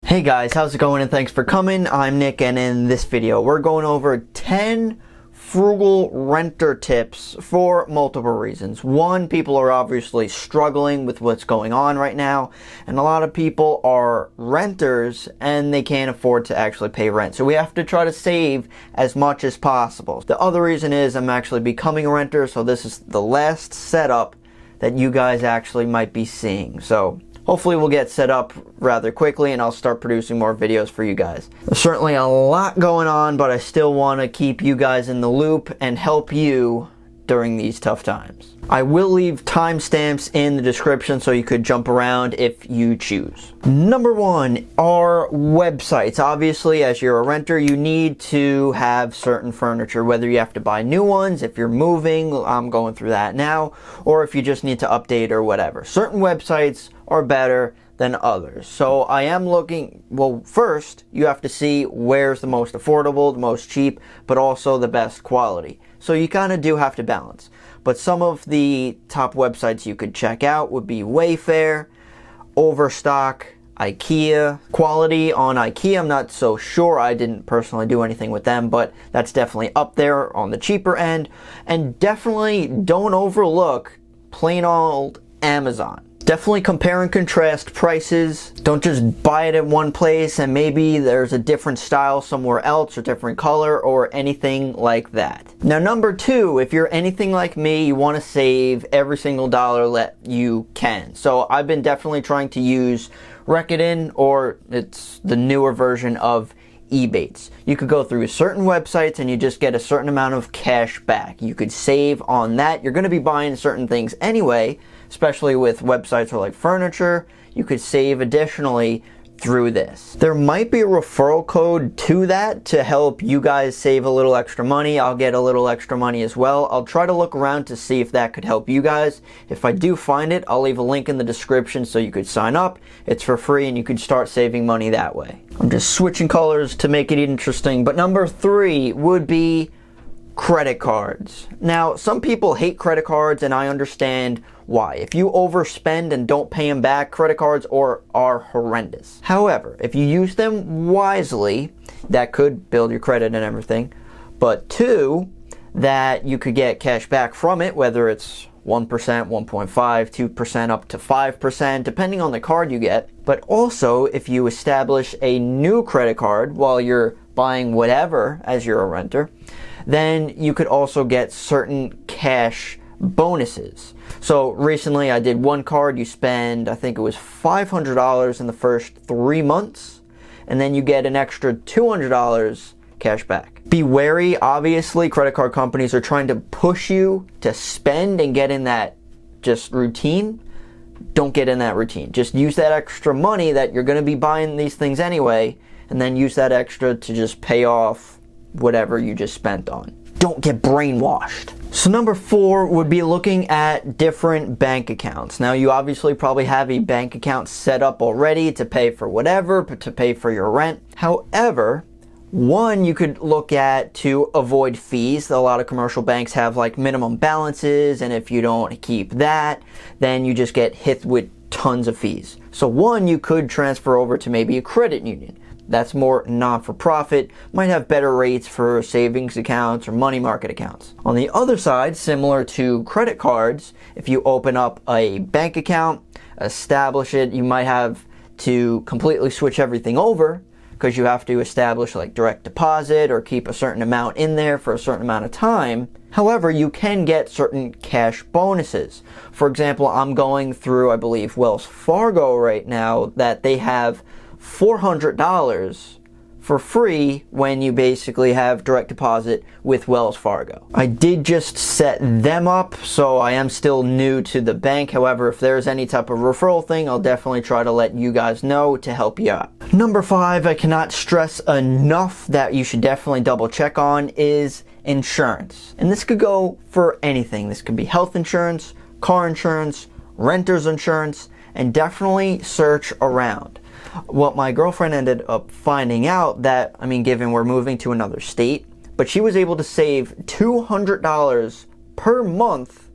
Hey guys, how's it going and thanks for coming. I'm Nick, and in this video we're going over 10 frugal renter tips for multiple reasons. One, people are obviously struggling with what's going on right now, and a lot of people are renters and they can't afford to actually pay rent. So we have to try to save as much as possible. The other reason is I'm actually becoming a renter, so this is the last setup that you guys actually might be seeing. So hopefully we'll get set up rather quickly and I'll start producing more videos for you guys. There's certainly a lot going on, but I still want to keep you guys in the loop and help you during these tough times. I will leave timestamps in the description so you could jump around if you choose. Number one are websites. Obviously, as you're a renter, you need to have certain furniture, whether you have to buy new ones, if you're moving, I'm going through that now, or if you just need to update or whatever. Certain websites are better than others. So I am looking, well, first you have to see where's the most affordable, the most cheap, but also the best quality. So you kind of do have to balance. But some of the top websites you could check out would be Wayfair, Overstock, IKEA. Quality on IKEA, I'm not so sure. I didn't personally do anything with them, but that's definitely up there on the cheaper end. And definitely don't overlook plain old Amazon. Definitely compare and contrast prices. Don't just buy it at one place and maybe there's a different style somewhere else or different color or anything like that. Now number two, if you're anything like me, you want to save every single dollar that you can. So I've been definitely trying to use Rakuten, or it's the newer version of Ebates. You could go through certain websites and you just get a certain amount of cash back. You could save on that. You're going to be buying certain things anyway, especially with websites like furniture. You could save additionally through this. There might be a referral code to that to help you guys save a little extra money. I'll get a little extra money as well. I'll try to look around to see if that could help you guys. If I do find it, I'll leave a link in the description so you could sign up. It's for free and you could start saving money that way. I'm just switching colors to make it interesting. But number three would be credit cards. Now, some people hate credit cards and I understand why. If you overspend and don't pay them back, credit cards are horrendous. However, if you use them wisely, that could build your credit and everything. But two, that you could get cash back from it, whether it's 1%, 1.5, 2%, up to 5%, depending on the card you get. But also, if you establish a new credit card while you're buying whatever as you're a renter, then you could also get certain cash bonuses. So recently I did one card, you spend, I think it was $500 in the first 3 months, and then you get an extra $200 cash back. Be wary, obviously credit card companies are trying to push you to spend and get in that just routine. Don't get in that routine. Just use that extra money that you're going to be buying these things anyway, and then use that extra to just pay off whatever you just spent on. Don't get brainwashed. So number four would be looking at different bank accounts. Now you obviously probably have a bank account set up already to pay for whatever, to pay for your rent. However, one you could look at to avoid fees. A lot of commercial banks have like minimum balances, and if you don't keep that, then you just get hit with tons of fees. So one, you could transfer over to maybe a credit union. That's more non-for-profit, might have better rates for savings accounts or money market accounts. On the other side, similar to credit cards, if you open up a bank account, establish it, you might have to completely switch everything over because you have to establish like direct deposit or keep a certain amount in there for a certain amount of time. However, you can get certain cash bonuses. For example, I'm going through, I believe, Wells Fargo right now, that they have $400 for free when you basically have direct deposit with Wells Fargo. I did just set them up, so I am still new to the bank. However, if there's any type of referral thing, I'll definitely try to let you guys know to help you out. Number five, I cannot stress enough that you should definitely double check on is insurance. And this could go for anything. This could be health insurance, car insurance, renter's insurance, and definitely search around. What my girlfriend ended up finding out that, I mean, given we're moving to another state, but she was able to save $200 per month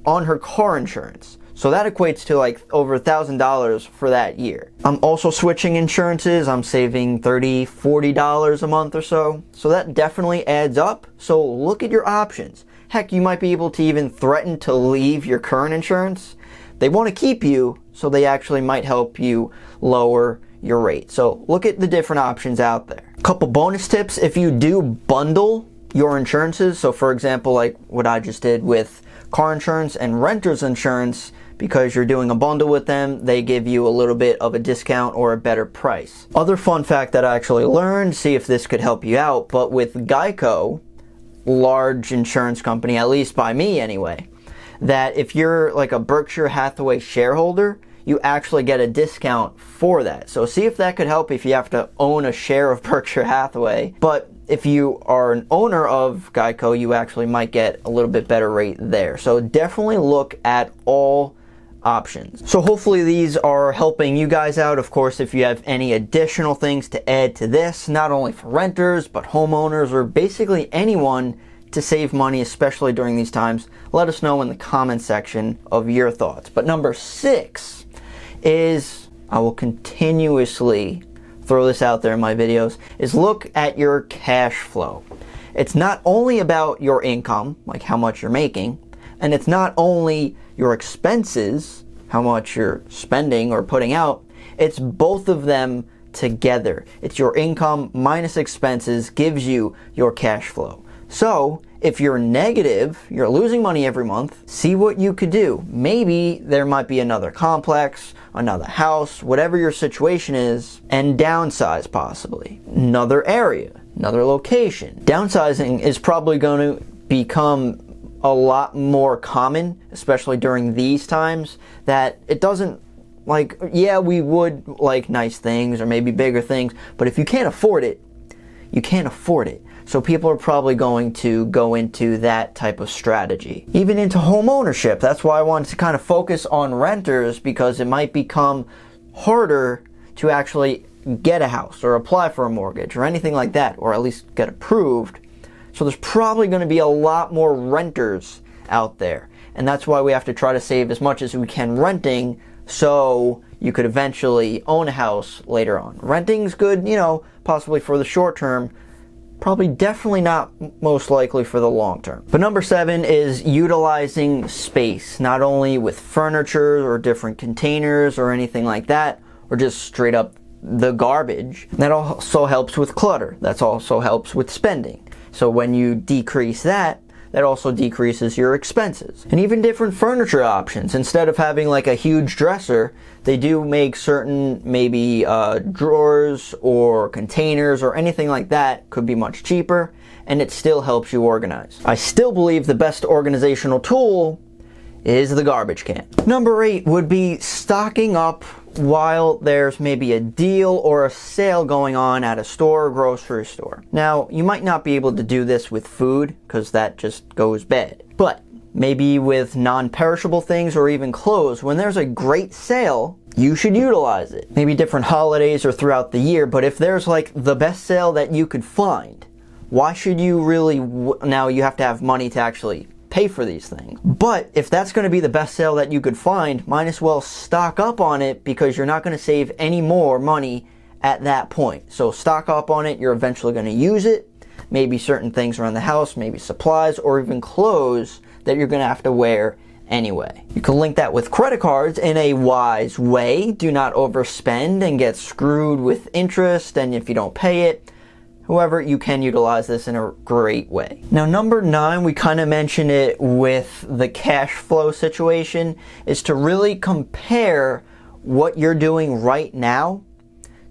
on her car insurance. So that equates to like over $1,000 for that year. I'm also switching insurances. I'm saving $30, $40 a month or so. So that definitely adds up. So look at your options. Heck, you might be able to even threaten to leave your current insurance. They want to keep you, so they actually might help you lower your rate. So look at the different options out there. A couple bonus tips: if you do bundle your insurances, so for example, like what I just did with car insurance and renter's insurance, because you're doing a bundle with them, they give you a little bit of a discount or a better price. Other fun fact that I actually learned, see if this could help you out, but with Geico, large insurance company, at least by me anyway, that if you're like a Berkshire Hathaway shareholder, you actually get a discount for that. So see if that could help if you have to own a share of Berkshire Hathaway. But if you are an owner of Geico, you actually might get a little bit better rate there. So definitely look at all options. So hopefully these are helping you guys out. Of course, if you have any additional things to add to this, not only for renters, but homeowners, or basically anyone to save money, especially during these times, let us know in the comment section of your thoughts. But number 6 is, I will continuously throw this out there in my videos, is look at your cash flow. It's not only about your income, like how much you're making, and it's not only your expenses, how much you're spending or putting out, it's both of them together. It's your income minus expenses gives you your cash flow. So if you're negative, you're losing money every month, see what you could do. Maybe there might be another complex, another house, whatever your situation is, and downsize possibly. Another area, another location. Downsizing is probably going to become a lot more common, especially during these times, that it doesn't, like, yeah, we would like nice things or maybe bigger things, but if you can't afford it, you can't afford it. So people are probably going to go into that type of strategy. Even into home ownership. That's why I wanted to kind of focus on renters, because it might become harder to actually get a house or apply for a mortgage or anything like that, or at least get approved. So there's probably going to be a lot more renters out there. And that's why we have to try to save as much as we can renting, so you could eventually own a house later on. Renting's good, you know, possibly for the short term, probably definitely not most likely for the long term. But number 7 is utilizing space, not only with furniture or different containers or anything like that, or just straight up the garbage. That also helps with clutter. That also helps with spending. So when you decrease that, that also decreases your expenses. And even different furniture options. Instead of having like a huge dresser, they do make certain maybe drawers or containers or anything like that, could be much cheaper, and it still helps you organize. I still believe the best organizational tool is the garbage can. Number 8 would be stocking up while there's maybe a deal or a sale going on at a store or grocery store. Now, you might not be able to do this with food because that just goes bad. But maybe with non-perishable things or even clothes, when there's a great sale, you should utilize it. Maybe different holidays or throughout the year, but if there's like the best sale that you could find, why should you really, now you have to have money to actually pay for these things. But if that's going to be the best sale that you could find, might as well stock up on it, because you're not going to save any more money at that point. So stock up on it, you're eventually going to use it. Maybe certain things around the house, maybe supplies or even clothes that you're going to have to wear anyway. You can link that with credit cards in a wise way. Do not overspend and get screwed with interest, and if you don't pay it. However, you can utilize this in a great way. Now, number 9, we kind of mentioned it with the cash flow situation, is to really compare what you're doing right now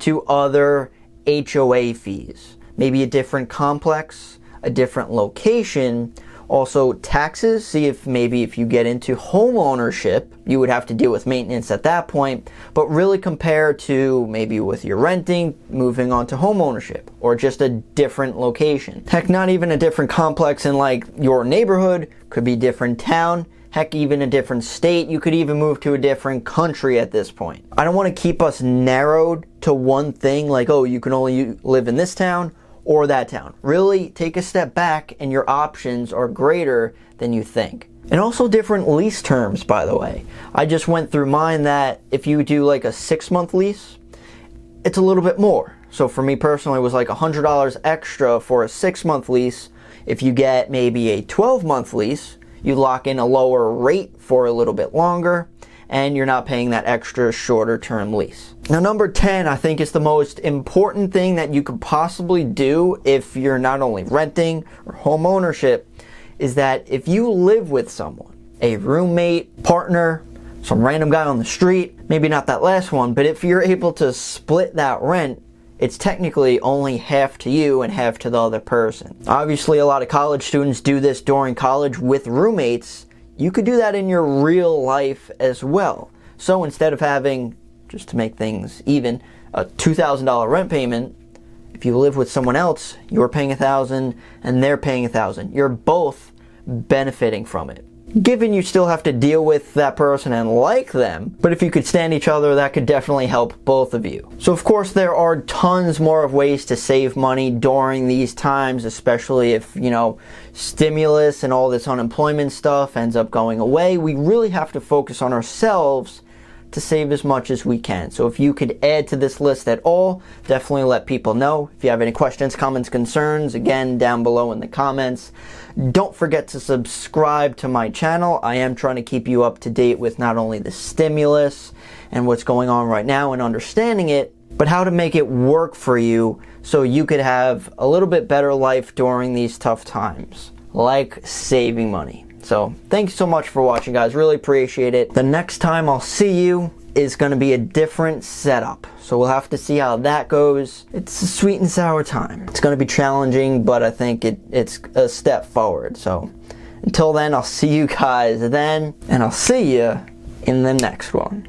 to other HOA fees. Maybe a different complex, a different location. Also taxes, see if maybe if you get into home ownership, you would have to deal with maintenance at that point, but really compare to maybe with your renting, moving on to home ownership, or just a different location. Heck, not even a different complex in like your neighborhood, could be different town, heck, even a different state. You could even move to a different country at this point. I don't want to keep us narrowed to one thing, like, oh, you can only live in this town or that town. Really take a step back, and your options are greater than you think. And also different lease terms, by the way. I just went through mine that if you do like a 6-month lease, it's a little bit more. So for me personally, it was like $100 extra for a 6-month lease. If you get maybe a 12-month lease, you lock in a lower rate for a little bit longer, and you're not paying that extra shorter term lease. Now number 10, I think is the most important thing that you could possibly do if you're not only renting or home ownership, is that if you live with someone, a roommate, partner, some random guy on the street, maybe not that last one, but if you're able to split that rent, it's technically only half to you and half to the other person. Obviously, a lot of college students do this during college with roommates. You could do that in your real life as well. So instead of having, just to make things even, a $2,000 rent payment, if you live with someone else, you're paying $1,000 and they're paying $1,000. You're both benefiting from it. Given you still have to deal with that person and like them, but if you could stand each other, that could definitely help both of you. So of course there are tons more of ways to save money during these times, especially if, stimulus and all this unemployment stuff ends up going away. We really have to focus on ourselves to save as much as we can. So if you could add to this list at all, definitely let people know. If you have any questions, comments, concerns, again, down below in the comments. Don't forget to subscribe to my channel. I am trying to keep you up to date with not only the stimulus and what's going on right now and understanding it, but how to make it work for you so you could have a little bit better life during these tough times, like saving money. So thanks so much for watching, guys. Really appreciate it. The next time I'll see you is going to be a different setup. So we'll have to see how that goes. It's a sweet and sour time. It's going to be challenging, but I think it's a step forward. So until then, I'll see you guys then, and I'll see you in the next one.